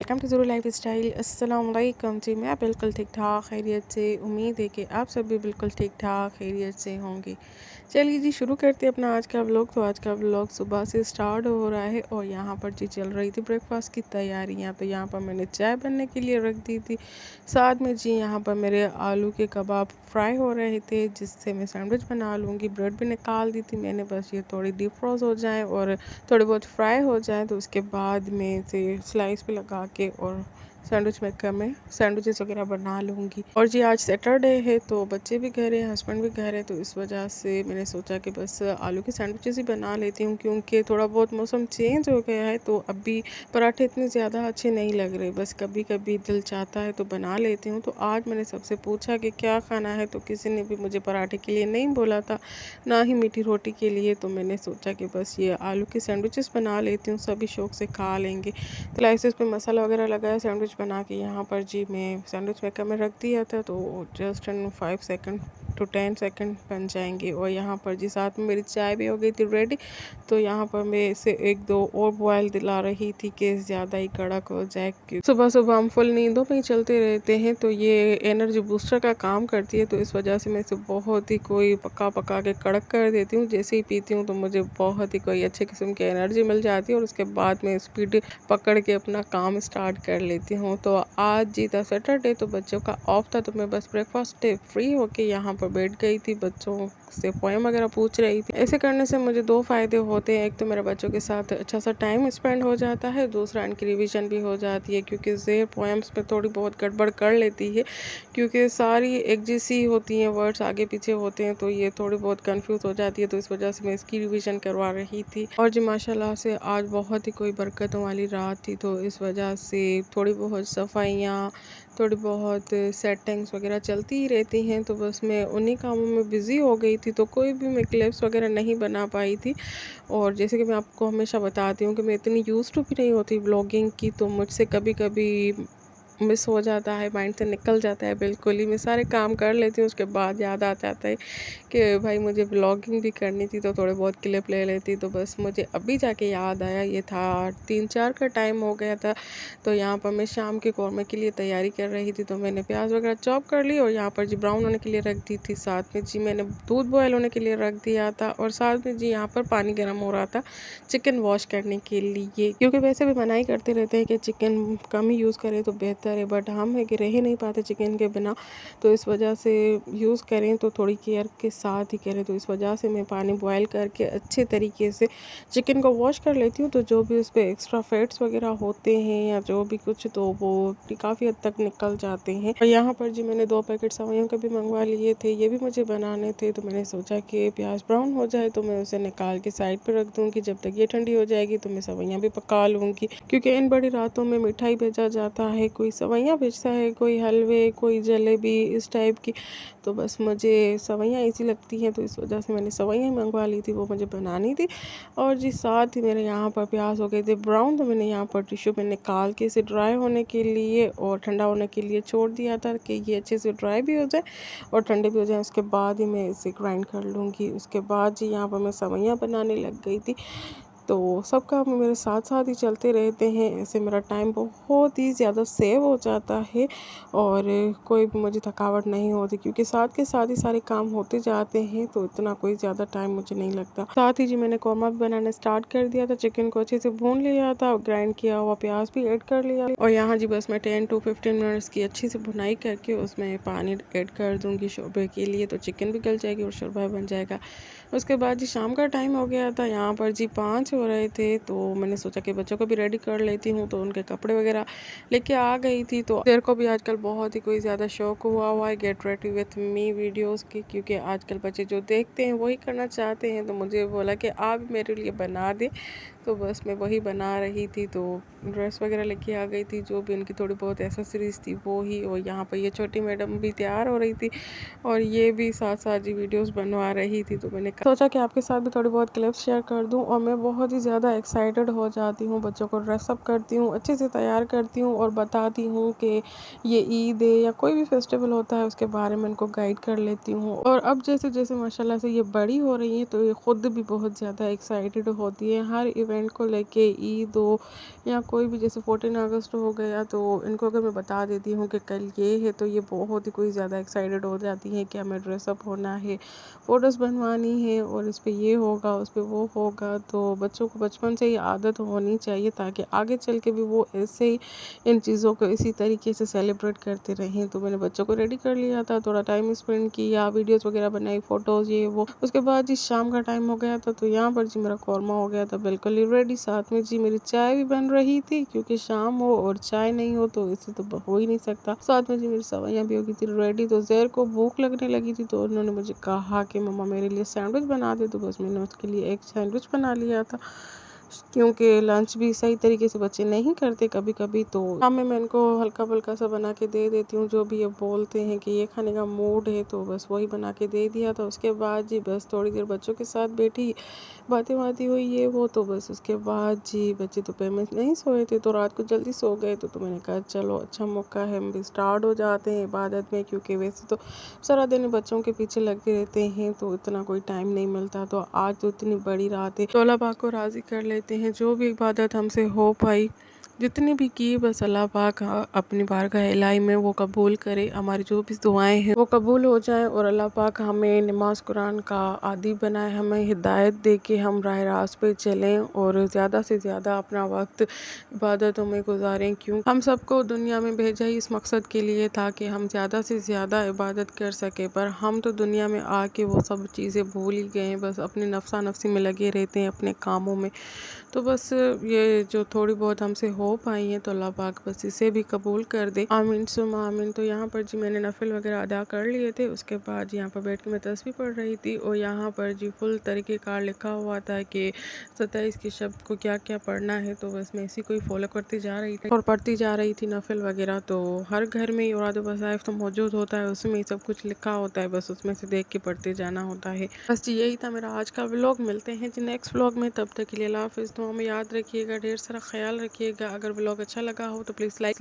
Welcome to ज़रूर life style. अस्सलाम वालेकुम जी। मैं बिल्कुल ठीक ठाक खैरियत से, उम्मीद है कि आप सब भी बिल्कुल ठीक ठाक खैरियत से होंगे। चलिए जी शुरू करते हैं अपना आज का व्लॉग। तो आज का व्लॉग सुबह से स्टार्ट हो रहा है और यहाँ पर जी चल रही थी ब्रेकफास्ट की तैयारियाँ। तो यहाँ पर मैंने चाय बनने के लिए रख दी थी, साथ में जी यहाँ पर मेरे आलू के कबाब फ्राई हो रहे थे जिससे मैं सैंडविच बना लूँगी। ब्रेड भी निकाल दी थी मैंने, बस ये थोड़ी डीप फ्रोज हो जाए और थोड़े बहुत फ्राई हो जाए तो उसके बाद में इसे स्लाइस पे लगा के और सैंडविच मेकर में सैंडविचेस वगैरह बना लूँगी। और जी आज सैटरडे है तो बच्चे भी घर हैं, हस्बैंड भी घर है, तो इस वजह से मैंने सोचा कि बस आलू के सैंडविचेस ही बना लेती हूँ क्योंकि थोड़ा बहुत मौसम चेंज हो गया है तो अभी पराठे इतने ज़्यादा अच्छे नहीं लग रहे, बस कभी कभी दिल चाहता है तो बना लेती हूँ। तो आज मैंने सबसे पूछा कि क्या खाना है, तो किसी ने भी मुझे पराठे के लिए नहीं बोला था, ना ही मीठी रोटी के लिए। तो मैंने सोचा कि बस ये आलू के सैंडविचेस बना लेती हूँ, सभी शौक से खा लेंगे। स्लाइसेस पे मसाला वगैरह लगाया, सैंडविच बना के यहाँ पर जी मैं सैंडविच मेकर में रख दिया था तो just in 5 second to 10 second बन जाएंगे। और यहाँ पर जी साथ में मेरी चाय भी हो गई थी रेडी। तो यहाँ पर मैं इसे एक दो और बॉयल दिला रही थी कि ज़्यादा ही कड़क हो जाए, क्योंकि सुबह सुबह हम फुल नींदों में ही चलते रहते हैं तो ये एनर्जी बूस्टर का काम करती है। तो इस वजह से मैं इसे बहुत ही कोई पका पका के कड़क कर देती हूँ, जैसे ही पीती हूँ तो मुझे बहुत ही कोई अच्छे किस्म की एनर्जी मिल जाती है और उसके बाद में स्पीड पकड़ के अपना काम स्टार्ट कर लेती हूँ। तो आज जी था सैटरडे तो बच्चों का ऑफ था तो मैं बस ब्रेकफास्ट से फ्री होके यहाँ पर बैठ गई थी, बच्चों से पोएम वगैरह पूछ रही थी। ऐसे करने से मुझे दो फ़ायदे होते हैं, एक तो मेरे बच्चों के साथ अच्छा सा टाइम स्पेंड हो जाता है, दूसरा इनकी रिवीजन भी हो जाती है क्योंकि ज़ेर पोएम्स में थोड़ी बहुत गड़बड़ कर लेती है क्योंकि सारी एक जैसी होती हैं, वर्ड्स आगे पीछे होते हैं तो ये थोड़ी बहुत कंफ्यूज हो जाती है। तो इस वजह से मैं इसकी रिवीजन करवा रही थी। और जी माशाल्लाह से आज बहुत ही कोई बरकतों वाली रात थी तो इस वजह से थोड़ी बहुत सफाइयाँ, थोड़ी बहुत सेटिंग्स वगैरह चलती ही रहती हैं। तो बस मैं उन्हीं कामों में बिज़ी हो गई थी तो कोई भी मैं क्लिप्स वगैरह नहीं बना पाई थी। और जैसे कि मैं आपको हमेशा बताती हूँ कि मैं इतनी यूज़ टू भी नहीं होती ब्लॉगिंग की, तो मुझसे कभी कभी मिस हो जाता है, माइंड से निकल जाता है बिल्कुल ही। मैं सारे काम कर लेती हूँ उसके बाद याद आ जाता है कि भाई मुझे ब्लॉगिंग भी करनी थी तो थोड़े बहुत क्लिप ले लेती। तो बस मुझे अभी जाके याद आया, ये था 3-4 का टाइम हो गया था। तो यहाँ पर मैं शाम के कौरमे के लिए तैयारी कर रही थी तो मैंने प्याज वगैरह चॉप कर ली और यहाँ पर जी ब्राउन होने के लिए रख दी थी। साथ में जी मैंने दूध बॉयल होने के लिए रख दिया था और साथ में जी यहाँ पर पानी गर्म हो रहा था चिकन वॉश करने के लिए, क्योंकि वैसे भी मनाही करते रहते हैं कि चिकन कम ही यूज़ करें तो बेहतर है, बट हम है कि रह ही नहीं पाते चिकन के बिना। तो इस वजह से यूज़ करें तो थोड़ी केयर के साथ ही करें। तो इस वजह से मैं पानी बॉयल करके अच्छे तरीके से चिकन को वॉश कर लेती हूँ, तो जो भी उस पर एक्स्ट्रा फैट्स वगैरह होते हैं या जो भी कुछ तो वो काफ़ी हद तक निकल जाते हैं। और यहाँ पर जी मैंने 2 पैकेट सेवइयों के भी मंगवा लिए थे, ये भी मुझे बनाने थे। तो मैंने सोचा कि प्याज ब्राउन हो जाए तो मैं उसे निकाल के साइड पर रख दूँगी, जब तक ये ठंडी हो जाएगी तो मैं सेवइयाँ भी पका लूँगी। क्योंकि इन बड़ी रातों में मिठाई भेजा जाता है, कोई सेवइयाँ भेजता है, कोई हलवे, कोई जलेबी इस टाइप की। तो बस मुझे सेवइयाँ ईज़ी लगती हैं तो इस वजह से मैंने सेवइयाँ मंगवा ली थी, वो मुझे बनानी थी। और जी साथ ही मेरे यहाँ पर प्याज हो गए थे ब्राउन, तो मैंने यहाँ पर टिश्यू में निकाल के इसे ड्राई होने के लिए और ठंडा होने के लिए छोड़ दिया था कि ये अच्छे से ड्राई भी हो जाए और ठंडे भी हो जाए। उसके बाद ही मैं इसे ग्राइंड कर लूँगी। उसके बाद जी यहाँ पर मैं सेवइयाँ बनाने लग गई थी। तो सब काम मेरे साथ साथ ही चलते रहते हैं, ऐसे मेरा टाइम बहुत ही ज़्यादा सेव हो जाता है और कोई भी मुझे थकावट नहीं होती क्योंकि साथ के साथ ही सारे काम होते जाते हैं तो इतना कोई ज़्यादा टाइम मुझे नहीं लगता। साथ ही जी मैंने कौरमा भी बनाना स्टार्ट कर दिया था, चिकन को अच्छे से भून लिया था और ग्राइंड किया हुआ प्याज भी ऐड कर लिया। और यहाँ जी बस मैं 10 to 15 मिनट्स की अच्छी से भुनाई करके उसमें पानी ऐड कर दूँगी शोरबे के लिए, तो चिकन भी गल जाएगी और शोरबा बन जाएगा। उसके बाद जी शाम का टाइम हो गया था, यहाँ पर जी 5 हो रहे थे तो मैंने सोचा कि बच्चों को भी रेडी कर लेती हूँ, तो उनके कपड़े वगैरह लेके आ गई थी। तो तेरे को भी आजकल बहुत ही कोई ज़्यादा शौक हुआ है get ready with me videos की, क्योंकि आजकल बच्चे जो देखते हैं वही करना चाहते हैं। तो मुझे बोला कि आप मेरे लिए बना दे, तो बस मैं वही बना रही थी। तो ड्रेस वगैरह लेके आ गई थी, जो भी उनकी थोड़ी बहुत एसेसरीज थी वो ही। और यहाँ पर ये छोटी मैडम भी तैयार हो रही थी और ये भी साथ साथ जी वीडियोस बनवा रही थी। तो मैंने सोचा कि आपके साथ भी थोड़ी बहुत क्लिप्स शेयर कर दूं। और मैं बहुत ही ज़्यादा एक्साइटेड हो जाती हूँ, बच्चों को ड्रेसअप करती हूँ, अच्छे से तैयार करती हूँ और बताती हूँ कि ये ईद है या कोई भी फेस्टिवल होता है उसके बारे में इनको गाइड कर लेती हूँ। और अब जैसे जैसे माशाल्लाह से ये बड़ी हो रही है तो ये ख़ुद भी बहुत ज़्यादा एक्साइटेड होती है, हर इवेंट को लेके, ईद हो या कोई भी जैसे 14 अगस्त हो गया, तो इनको अगर मैं बता देती हूँ कि कल ये है तो ये बहुत ही कोई ज़्यादा एक्साइटेड हो जाती हैं कि हमें ड्रेसअप होना है, फ़ोटोज़ बनवानी है और इस पे ये होगा उस पे वो होगा। तो बच्चों को बचपन से ही आदत होनी चाहिए ताकि आगे चल के भी वो ऐसे ही इन चीज़ों को इसी तरीके से सेलिब्रेट करते रहें। तो मैंने बच्चों को रेडी कर लिया था, थोड़ा टाइम स्पेंड किया, वीडियोस वगैरह बनाई, फ़ोटोज़ ये वो। उसके बाद जी शाम का टाइम हो गया था, तो यहाँ पर जी मेरा कौरमा हो गया था बिल्कुल ही रेडी। साथ में जी मेरी चाय भी बन रही थी, क्योंकि शाम हो और चाय नहीं हो तो इससे तो हो ही नहीं सकता। साथ में जी मेरी सवैयाँ भी हो गई थी रेडी। तो ज़ेर को भूख लगने लगी थी, तो उन्होंने मुझे कहा कि मम्मा मेरे लिए सैंडविच बना दे। तो बस मैंने उसके लिए एक सैंडविच बना लिया था, क्योंकि लंच भी सही तरीके से बच्चे नहीं करते कभी कभी। तो शाम में मैं इनको हल्का फुल्का सा बना के दे देती हूँ, जो भी ये बोलते हैं कि ये खाने का मूड है, तो बस वही बना के दे दिया था। उसके बाद जी बस थोड़ी देर बच्चों के साथ बैठी, बातें बातें हुई ये वो। तो बस उसके बाद जी बच्चे दोपहर में नहीं सोए थे, तो रात को जल्दी सो गए। तो मैंने कहा चलो अच्छा मौका है, हम भी स्टार्ट हो जाते हैं इबादत में, क्योंकि वैसे तो सारा दिन बच्चों के पीछे लगे रहते हैं तो इतना कोई टाइम नहीं मिलता। तो आज तो इतनी बड़ी रात है, तो अल्लाह पाक को राज़ी कर लेते हैं। जो भी इबादत हमसे हो पाई, जितनी भी की, बस अल्लाह पाक अपनी बारगाह इलाही में वो कबूल करे। हमारी जो भी दुआएं हैं वो कबूल हो जाए और अल्लाह पाक हमें नमाज कुरान का आदी बनाए, हमें हिदायत दे के हम राह रास्त पे चलें और ज़्यादा से ज़्यादा अपना वक्त इबादतों में गुजारें। क्यों हम सबको दुनिया में भेजा ही इस मकसद के लिए था कि हम ज़्यादा से ज़्यादा इबादत कर सकें, पर हम तो दुनिया में आके वो सब चीज़ें भूल ही गए हैं, बस अपने नफ्सा नफ्सी में लगे रहते हैं अपने कामों में। तो बस ये जो थोड़ी बहुत हमसे हो पाई हैं, तो अल्लाह पाक बस इसे भी कबूल कर दे, आमीन सुम्मा आमीन। तो यहाँ पर जी मैंने नफिल वगैरह अदा कर लिए थे। उसके बाद यहाँ पर बैठ के मैं तस्बीह पढ़ रही थी, और यहाँ पर जी फुल तरीक़ेकार लिखा हुआ था कि 27 के शब्द को क्या क्या पढ़ना है। तो बस मैं इसी को ही फॉलो करती जा रही थी और पढ़ती जा रही थी नफिल वगैरह। तो हर घर में औराद वज़ाइफ तो मौजूद होता है, उसमें सब कुछ लिखा होता है, बस उसमें से देख के पढ़ते जाना होता है। बस जी यही था मेरा आज का व्लॉग। मिलते हैं जी नेक्स्ट व्लॉग में, तब तक के लिए अल्लाह हाफ़िज़। तो हमें याद रखिएगा, ढेर सारा ख्याल रखिएगा। अगर व्लॉग अच्छा लगा हो तो प्लीज़ लाइक